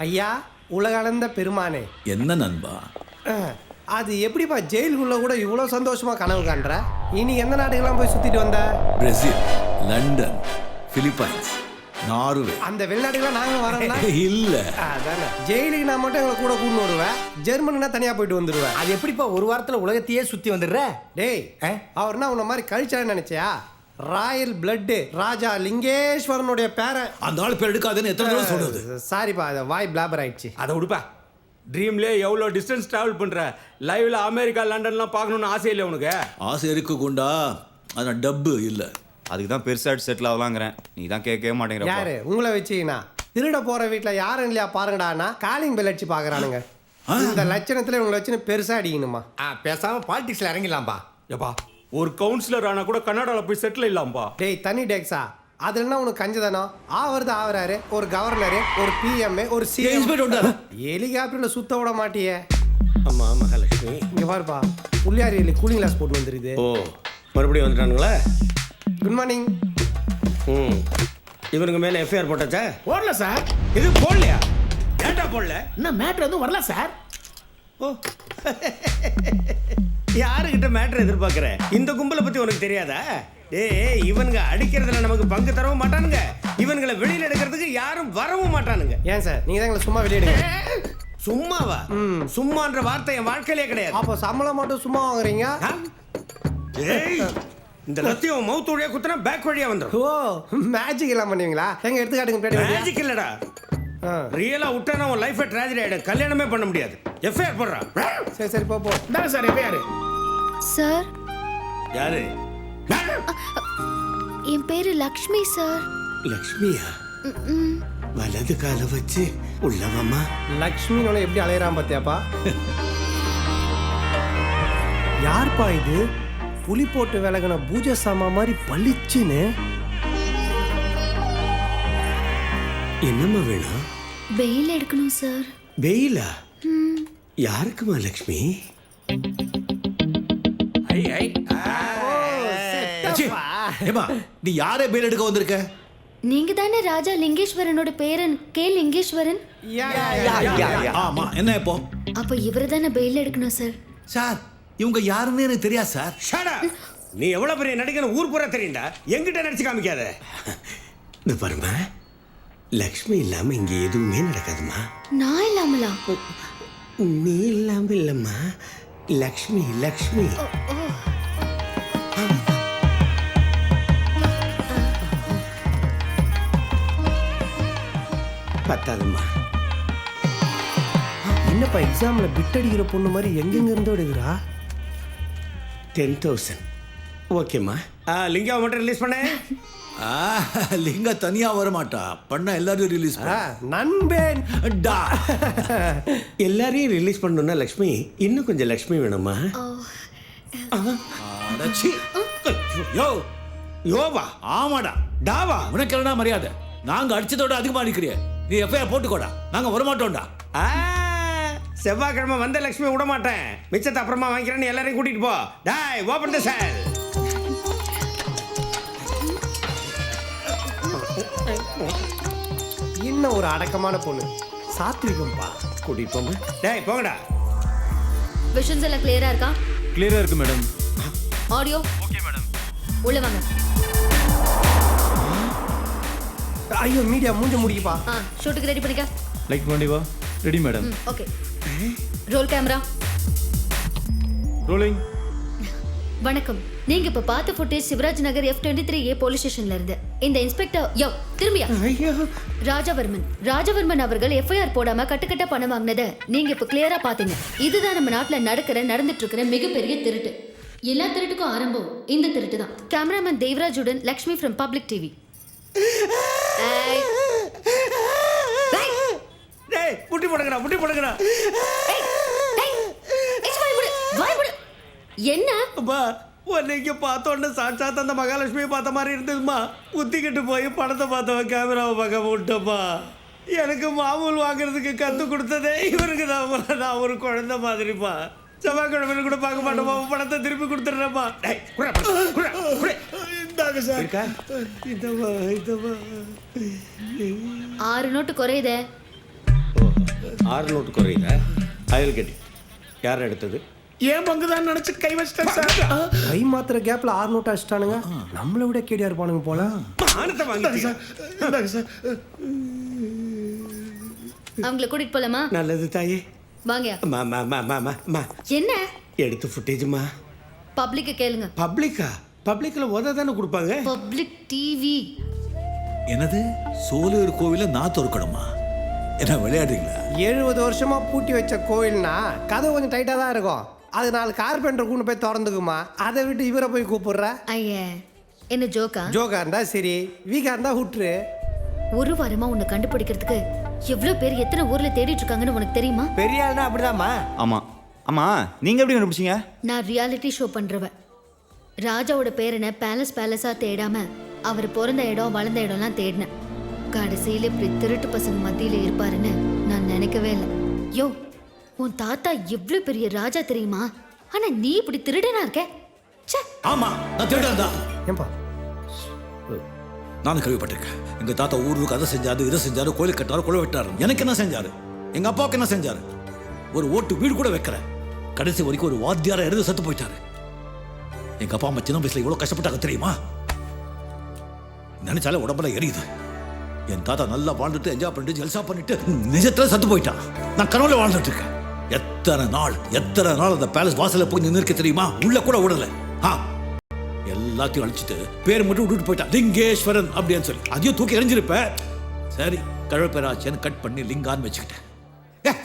ஐயா உலகளந்த பெருமானே. என்ன நண்பா? அது எப்படிப்பா ஜெயிலுக்குள்ள கூட இவ்வளோ சந்தோஷமா கனவு காண்ற? இனி எந்த நாட்டுக்கெல்லாம் போய் சுத்திட்டு வந்த? Brazil, London, Philippines, Norway. அந்த வெளிநாட்டுக்கெல்லாம் நாங்க வரோம்னா இல்ல. அதானே ஜெயிலுக்கு நான் மட்டும் எங்களை கூட கூட்டு வருவேன், ஜெர்மனினா தனியா போயிட்டு வந்துடுவேன். அது எப்படிப்பா ஒரு வாரத்துல உலகத்தையே சுத்தி வந்துடுற? டேய் அவர்னா உன்ன மாதிரி கழிச்சான்னு நினைச்சியா? ராயல் பிளட் ராஜா லிங்கேஸ்வரனுடைய பேரன். அந்த ஆள் பேர் எடுக்காதுன்னு எத்தனை தடவை சொல்றது? சாரிப்பா, அது வாய் பிளாபர் ஆயிடுச்சு. அதை விடுப்பா. ட்ரீம்லேயே எவ்வளோ டிஸ்டன்ஸ் ட்ராவல் பண்ணுற, லைவில் அமெரிக்கா லண்டன்லாம் பார்க்கணுன்னு ஆசை இல்லை உனக்கு? ஆசை இருக்கு குண்டா, அதான் டப்பு இல்லை. அதுக்கு தான் பெருசாக செட்டில் ஆகலாங்கிறேன். நீ தான் கேட்கவே மாட்டேங்கிற. யாரு உங்களை வச்சீங்கன்னா? திருட போற வீட்டில் யாரும் இல்லையா பாருங்கடான்னா காலிங் பெல் அடிச்சு பார்க்குறானுங்க. இந்த லட்சணத்தில் உங்களை வச்சுன்னு பெருசாக அடிக்கணுமா? பேசாம பாலிடிக்ஸ்ல இறங்கிடலாம்பா. ஏப்பா, ஒரு கவுன்சிலர் ஆனால் கூட கன்னடாவில் போய் செட்டில் இல்லாம்பா. டேய் தனி டேக்ஸா, அதுல என்ன உனக்கு கஞ்சதானோ? ஆவறாரு, ஒரு கவர்னரு, ஒரு பிஎம்ஏ, ஒரு சிஎம். ஹெலிகாப்டர்ல சுத்த விட மாட்டியே. ஆமா மகாலட்சுமி, இங்க பாருப்பா, புள்ளியாரி கூலிங் கிளாஸ் போட்டு வந்துருக்குது. ஓ மறுபடியும் வந்துட்டானுங்களா? Good morning. இவனுக்கு மேல எஃப்ஐஆர் போட்டாச்சா? போடல சார். இது போடலையா? ஏன்டா போடல? இன்னும் மேட்ரு எதுவும் வரல சார். ஓ யாருக்கிட்ட மேட்டர் எதிர்பார்க்குற? இந்த கும்பலை பத்தி உனக்கு தெரியாதா? ஏய் இவனுங்க அடிக்கிறதுல நமக்கு பங்கு தரவும் மாட்டானுங்க, இவனுங்களை வெளியில எடுக்கிறதுக்கு யாரும் வரவும் மாட்டானுங்க. ஏன் சார் நீங்க தான் எங்களை சும்மா வெளியிடுங்க? சும்மாவா? சும்மான்ற வார்த்தை என் வாழ்க்கையிலே கிடையாது. அப்போ சம்பளம் மட்டும் சும்மா வாங்குறீங்க? ஏய் இந்த லத்தியம் மவுத் வழியா குத்துனா பேக் வழியா வந்துடும். ஓ மேஜிக் எல்லாம் பண்ணுவீங்களா? எங்க எடுத்துக்காட்டுங்க. மேஜிக் இல்லடா, ரியலா விட்டா உன் லைஃபை ட்ராஜடி ஆயிடும். கல்யாணமே பண்ண முடியாது. எஃப்ஐஆர் போடுறான். சரி சரி போ. இந்தாங்க சார் எஃப்ஐஆர். சார் யாரு? என் பேரு லக்ஷ்மி சார். லக்ஷ்மியா? வலது கால வச்சு உள்ளவம்மா. லக்ஷ்மினோட எப்படி அலையறான் பாத்தியாப்பா? யார்ப்பா இது? புலி போட்டு விலகின பூஜை சாமா மாதிரி பளிச்சுன்னு. என்னம்மா வேணும்? வெயில் எடுக்கணும் சார். வெயிலா? யாருக்குமா லக்ஷ்மி? நீ யாரே பேர் எடுக்க வந்திருக்க? நீங்க தானே ராஜா லிங்கேஸ்வரனோட பேரன் கே லிங்கேஸ்வரன்? ஆமா, என்ன இப்போ? அப்ப இவரை தானே பெயில் எடுக்கணும் சார். சார் இவங்க யாருன்னு எனக்கு தெரியாது சார். ஷடா, நீ எவ்வளவு பெரிய நடிகன்னு ஊர் பூரா தெரியுண்டா. எங்கிட்ட நடிச்சு காமிக்காத. இந்த பாருமா, லக்ஷ்மி இல்லாம இங்க எதுவுமே நடக்காதுமா. நான் இல்லாமலா? நீ இல்லாம இல்லம்மா, லக்ஷ்மி லக்ஷ்மி. பத்தாதுமா. என்னப்பா எக்ஸாம்ல பிட் அடிக்கிற பொண்ணு மாதிரி எங்கெங்க இருந்தோ எடுக்கிறா? 10,000 ஓகேம்மா. லிங்காவை மட்டும் ரிலீஸ் பண்ண. லிங்கா தனியா வர மாட்டா, பண்ணா எல்லாரும் ரிலீஸ் நண்பேன். எல்லாரையும் ரிலீஸ் பண்ணணும்னா லக்ஷ்மி இன்னும் கொஞ்சம் லக்ஷ்மி வேணுமா? யோ யோவா? ஆமாடா. டாவா? உனக்கு என்னடா மரியாதை? நாங்க அடிச்சதோட அதிகமா அடிக்கிறிய. நீ எஃப்ஐஆர் போட்டுக்கோடா, நாங்க வரமாட்டோம்டா. செவ்வாய்க்கிழமை வந்த லக்ஷ்மி விட மாட்டேன். மிச்சத்தை அப்புறமா வாங்கிக்கிறேன்னு எல்லாரையும் கூட்டிட்டு போ. டாய் ஓபன் தி செல். இன்னும் ஒரு அடக்கமான பொண்ணு, சாத்விகம்பா. கூட்டிட்டு போங்க. டாய் போங்கடா. விஷன்ஸ் எல்லாம் கிளியரா இருக்கா? கிளியராக இருக்கு மேடம். Audio okay madam. உள்ள வாங்க. ஐயோ மீடியா மூஞ்ச முடிப்பா. ஷூட்டுக்கு ரெடி பண்ணிக்க. லைக் பண்ணி வா. Ready madam. Okay. Role camera. Rolling. வணக்கம். நீங்க இப்ப பார்த்த ஃபுட்டேஜ் சிவராஜ் நகர் F23A போலீஸ் ஸ்டேஷன்ல இருந்து. இந்த இன்ஸ்பெக்டர் திரும்பியா ராஜவர்மன் அவர்கள் எஃப்ஐஆர் போடாம கட்டுக்கட்டா பணம் வாங்கினதை நீங்க இப்ப கிளியரா பாத்தீங்க. இதுதான் நம்ம நாட்டுல நடந்துட்டு இருக்கிற மிகப்பெரிய திருட்டு. எல்லா திருட்டுக்கும் ஆரம்பம் இந்த திருட்டு தான். கேமராமேன் தேவராஜுடன் லக்ஷ்மி ஃப்ரம் பப்ளிக் டிவி. புட்டி போடுங்கடா. என்ன உன்னைக்கு பார்த்தோன்னு சாட்சாத் அந்த மகாலட்சுமியை பார்த்த மாதிரி இருந்ததுமா. புத்திக்கிட்டு போய் படத்தை பார்த்தவன் கேமராவை பார்க்க விட்டப்பா. எனக்கு மாமூல் வாங்குறதுக்கு கற்றுக் கொடுத்ததே இவருக்கு தான். நான் ஒரு குழந்தை மாதிரிப்பா. செவ்வாய்க்கிழமை கூட பார்க்க மாட்டோமா. படத்தை திருப்பி கொடுத்துட்றேன்ப்பா. 6 நோட்டு குறையுதே. 6 நோட்டு குறையுதா அயல் கட்டி யார் எடுத்தது ஏன் பங்கு தான் நினைச்சு கை வச்சிட்டேன் சார். கை மாத்திர கேப்ல 6 நோட்டு அடிச்சிட்டானுங்க. நம்மளை விட கேடியா இருப்பானுங்க போல. மானத்தை வாங்கி இந்தாங்க சார். அவங்கள கூட்டிட்டு போலாமா? நல்லது தாயே வாங்கயா. மா என்ன எடுத்து ஃபுட்டேஜுமா பப்ளிக்க கேளுங்க. பப்ளிக்கில் உத தானே கொடுப்பாங்க பப்ளிக் டிவி. என்னது சோலையூர் கோவில நான் திறக்கணுமா? என்ன விளையாடுறீங்களா? 70 வருஷமா பூட்டி வச்ச கோயில்னா கதை கொஞ்சம் டைட்டா தான் இருக்கும். அது 4 கார்பெண்டர் கூண்டு போய் திறந்துக்குமா. அதை விட்டு இவரை போய் கூப்பிடுற. ஐயா என்ன ஜோக்கா? ஜோக்கா இருந்தா சரி, வீக்கா இருந்தா விட்டுரு. ஒரு வாரமா உன்னை கண்டுபிடிக்கிறதுக்கு எவ்வளவு பேர் எத்தனை ஊர்ல தேடிட்டு இருக்காங்கன்னு உனக்கு தெரியுமா? பெரிய ஆள்னா அப்படிதாம்மா. ஆமா ஆமா, நீங்க எப்படி கண்டுபிடிச்சீங்க? நான் ரியாலிட்டி ஷோ பண்றவ. ராஜாவோட பேரனை பேலஸா தேடாம அவர் பிறந்த இடம் வளர்ந்த இடம்லாம் தேடினேன். கடைசியில இப்படி திருட்டு பசங்க மத்தியில இருப்பாருன்னு நான் நினைக்கவே இல்லை. யோ, உன் தாத்தா எவ்வளவு பெரிய ராஜா தெரியுமா? ஆனா நீ இப்படி திருடனா இருக்க. ச்சே. ஆமா, நான் திருடன் தான். ஏன்பா நானும் கேள்விப்பட்டிருக்கேன். எங்க தாத்தா ஊருக்கு அதை செஞ்சாரு, இதை செஞ்சாரு, கோயில் கட்டாரு, குழ வெட்டாரு. எனக்கு என்ன செஞ்சாரு? எங்க அப்பாவுக்கு என்ன செஞ்சாரு? ஒரு ஓட்டு வீடு கூட வைக்கிற. கடைசி வரைக்கும் ஒரு வாத்தியார எழுத செத்து போயிட்டாரு. எங்க அப்பா அம்மா சின்ன வயசுல இவ்வளவு கஷ்டப்பட்டாங்க தெரியுமா? நினைச்சாலே உடம்புல எரியுது. என் தாத்தா நல்லா வாழ்ந்துட்டு என்ஜாய் பண்ணிட்டு ஜல்சா பண்ணிட்டு நிஜத்துல செத்து போயிட்டான். நான் கனவுல வாழ்ந்துட்டு இருக்கேன். எத்தனை நாள் அந்த பேலஸ் வாசல்ல போய் நின்று இருக்க தெரியுமா? உள்ள கூட விடல. எல்லாத்தையும் அழிச்சிட்டு பேர் மட்டும் விட்டுட்டு போயிட்டான், லிங்கேஸ்வரன் அப்படின்னு சொல்லி. அதையும் தூக்கி எறிஞ்சிருப்ப. சரி, கழப்பேராச்சேன்னு கட் பண்ணி லிங்கான்னு வச்சுக்கிட்டேன்.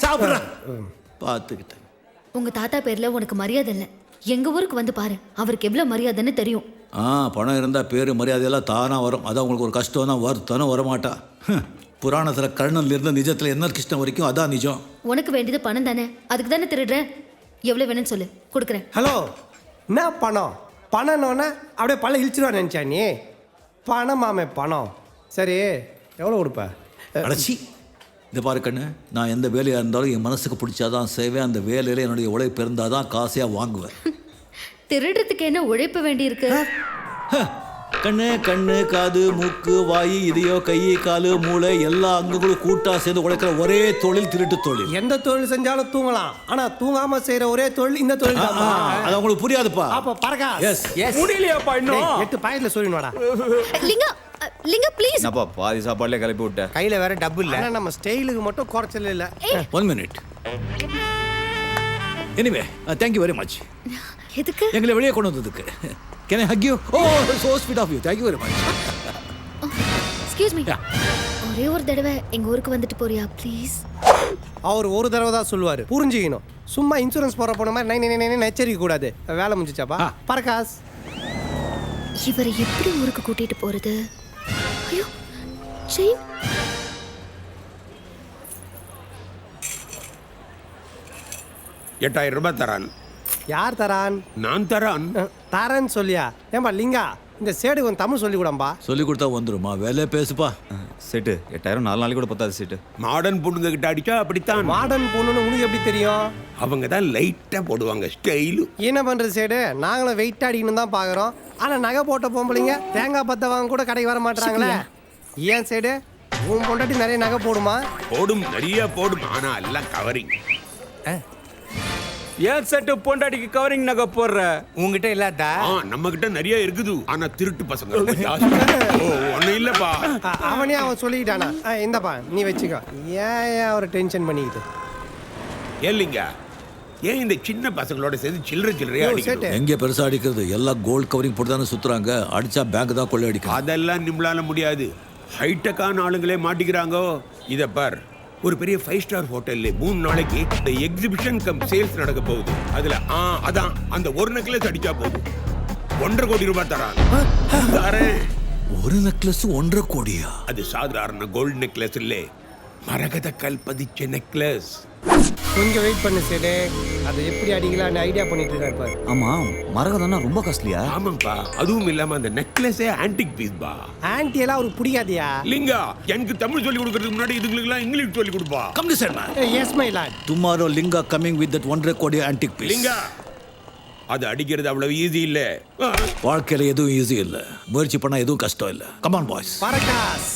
சாப்பிட்றேன் பார்த்துக்கிட்டேன். உங்க தாத்தா பேர்ல உனக்கு மரியாதை இல்லை. எங்க ஊருக்கு வந்து பாரு, அவருக்கு எவ்வளவு மரியாதைன்னு தெரியும். பணம் இருந்தால் பேர் மரியாதையெல்லாம் தானாக வரும். அதான் உங்களுக்கு ஒரு கஷ்டம் தான், வருத்தனும் வரமாட்டா. புராணத்தில் கர்ணன்ல இருந்து நிஜத்தில் என்ன கிருஷ்ணன் வரைக்கும் அதான் நிஜம். உனக்கு வேண்டியது பணம் தானே, அதுக்கு தானே திருடுற. எவ்வளவு வேணும்னு சொல்லு, கொடுக்குறேன். ஹலோ, என்ன பணம்? பணம்னோடனே அப்படியே பல இழிச்சிருவா நினச்சா நீ? பணமாமே பணம். சரி, எவ்வளோ கொடுப்ப? அடைச்சி இந்த பாரு கண்ணு, நான் எந்த வேலையாக இருந்தாலும் என் மனசுக்கு பிடிச்சாதான் செய்வேன். அந்த வேலையில் என்னுடைய உழைப்பு இருந்தால் தான் காசையாக வாங்குவேன். திருடுறதுக்கு என்ன உழைப்பு வேண்டி இருக்கு? கண்ணு காது மூக்கு வாய் இதயோ கை காலு மூளை எல்லா அங்கங்களும் கூட்டா சேர்ந்து உழைக்கிற ஒரே தொழில் திருட்டு தொழில். எந்த தொழில் செஞ்சாலும் தூங்கலாம், ஆனா தூங்காம செய்யற ஒரே தொழில் இந்த தொழில் தான். அது உங்களுக்கு புரியாதுப்பா. அப்ப பரகா. எஸ் முடியலையாப்பா இன்னும் 8 பாயிண்ட்ல சொல்லிடுவாடா. லிங்கா ப்ளீஸ். என்னப்பா பாதி சாப்பாடுல கிளப்பி விட்டேன். கையில வேற டப்பு இல்ல. ஆனா நம்ம ஸ்டைலுக்கு மட்டும் குறைச்சல இல்ல. 1 minute. Anyway thank you very much. எதுக்கு? எங்களை வெளியே கொண்டு வந்ததுக்கு. Can I hug you? Oh, so sweet of you. Thank you very much. Excuse me. ஒரே ஒரு தடவை எங்க ஊருக்கு வந்துட்டு போறியா ப்ளீஸ்? அவர் ஒரு தடவை தான் சொல்லுவாரு, புரிஞ்சுக்கணும். சும்மா இன்சூரன்ஸ் போற போன மாதிரி நை நச்சரிக்க கூடாது. வேலை முடிஞ்சிச்சாப்பா? பரகாஸ், இவரை எப்படி ஊருக்கு கூட்டிட்டு போறது? ஐயோ, செயின். ₹8000 தரான். யார் தரான்? நான் தரான். தரேன்னு சொல்லியா? ஏன்பா லிங்கா, இந்த சேடு கொஞ்சம் தமிழ் சொல்லி கூடம்பா. சொல்லி கொடுத்தா வந்துருமா? வேலை பேசுப்பா. செட்டு 8000 4 நாளைக்கு கூட பத்தாது செட்டு. மாடர்ன் பொண்ணுங்க கிட்ட அடிச்சா அப்படித்தான். மாடர்ன் பொண்ணுன்னு உனக்கு எப்படி தெரியும்? அவங்க தான் லைட்டா போடுவாங்க ஸ்டைலு. என்ன பண்றது சேடு, நாங்களும் வெயிட் அடிக்கணும் தான் பாக்குறோம். ஆனா நகை போட்ட பொம்பளைங்க தேங்காய் பத்த வாங்க கூட கடைக்கு வர மாட்டாங்களே. ஏன் சேடு, உன் பொண்டாட்டி நிறைய நகை போடுமா? போடும், நிறைய போடும். ஆனா எல்லாம் கவரிங். ஏன் செட்டு பொண்டாட்டிக்கு கவரிங் நகை போடுற? உங்ககிட்ட இல்லாதா? நம்ம கிட்ட நிறைய இருக்குது. ஆனா திருட்டு பசங்க ரொம்ப ஜாஸ்தி. ஒண்ணு இல்லப்பா. அவனே அவன் சொல்லிக்கிட்டானா? இந்தப்பா நீ வச்சுக்கோ. ஏன் அவரை டென்ஷன் பண்ணிக்கிட்டு? ஏல்லிங்க, ஏன் இந்த சின்ன பசங்களோட சேர்ந்து சில்லறையா அடிக்கிறது? எங்க பெருசா அடிக்கிறது? எல்லாம் கோல்ட் கவரிங் போட்டு தானே சுத்துறாங்க. அடிச்சா பேங்க் தான் கொள்ளை அடிக்கும். அதெல்லாம் நம்மளால முடியாது. ஹைடெக்கான ஆளுங்களே மாட்டிக்கிறாங்க. இத பார், ஒரு பெரிய 5 ஸ்டார் ஹோட்டல்ல 3 நாளைக்கு இந்த எக்ஸிபிஷன் கம் சேல்ஸ் நடக்க போகுது. அதுல அதான் அந்த ஒரு நெக்லஸ் அடிச்சா போகுது, 1.5 கோடி ரூபாய் தரான். ஒரு நெக்லஸ் 1.5 கோடியா? அது சாதாரண கோல்டு நெக்லஸ் இல்ல, மரகத கல் பதிச்ச நெக்லஸ். கொஞ்சம் வெயிட் பண்ணு சேடு, அதை எப்படி அடிக்கலாம்னு ஐடியா பண்ணிட்டு இருக்காரு. ஆமா, மரகதம்னா ரொம்ப காஸ்ட்லியா? ஆமாப்பா, அதுவும் இல்லாம அந்த நெக்லஸே ஆன்டிக் பீஸ் பா. ஆன்டி எல்லாம் அவருக்கு பிடிக்காதியா? லிங்கா, எனக்கு தமிழ் சொல்லி கொடுக்கறதுக்கு முன்னாடி இதுங்களுக்குலாம் இங்கிலீஷ் சொல்லி கொடுப்பா. Come listen man. Yes my lord. Tomorrow Linga coming with that 1.5 கோடி antique piece. லிங்கா, அது அடிக்கிறது அவ்வளவு ஈஸி இல்ல. வாழ்க்கையில எதுவும் ஈஸி இல்ல, முயற்சி பண்ணா எதுவும் கஷ்டம் இல்ல. Come on boys. பரகாஸ்.